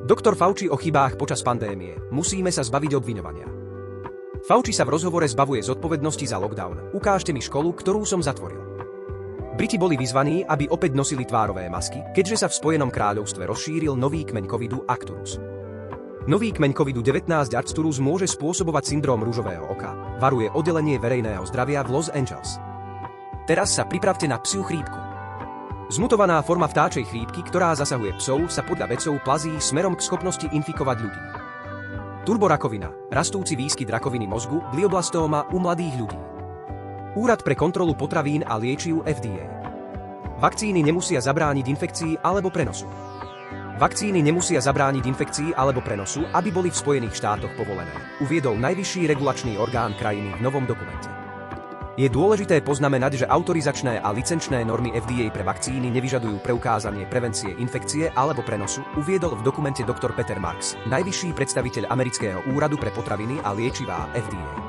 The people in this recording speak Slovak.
Doktor Fauci o chybách počas pandémie. Musíme sa zbaviť obviňovania. Fauci sa v rozhovore zbavuje zodpovednosti za lockdown. Ukážte mi školu, ktorú som zatvoril. Briti boli vyzvaní, aby opäť nosili tvárové masky, keďže sa v Spojenom kráľovstve rozšíril nový kmeň covidu Arcturus. Nový kmeň covidu-19 Arcturus môže spôsobovať syndróm ružového oka, varuje oddelenie verejného zdravia v Los Angeles. Teraz sa pripravte na psiu chrípku. Zmutovaná forma vtáčej chrípky, ktorá zasahuje psov, sa podľa vedcov plazí smerom k schopnosti infikovať ľudí. Turborakovina, rastúci výskyt rakoviny mozgu, glioblastóma u mladých ľudí. Úrad pre kontrolu potravín a liečiv FDA. Vakcíny nemusia zabrániť infekcii alebo prenosu. Vakcíny nemusia zabrániť infekcii alebo prenosu, aby boli v Spojených štátoch povolené, uviedol najvyšší regulačný orgán krajiny v novom dokumente. Je dôležité poznamenať, že autorizačné a licenčné normy FDA pre vakcíny nevyžadujú preukázanie prevencie infekcie alebo prenosu, uviedol v dokumente dr. Peter Marks, najvyšší predstaviteľ amerického úradu pre potraviny a liečivá FDA.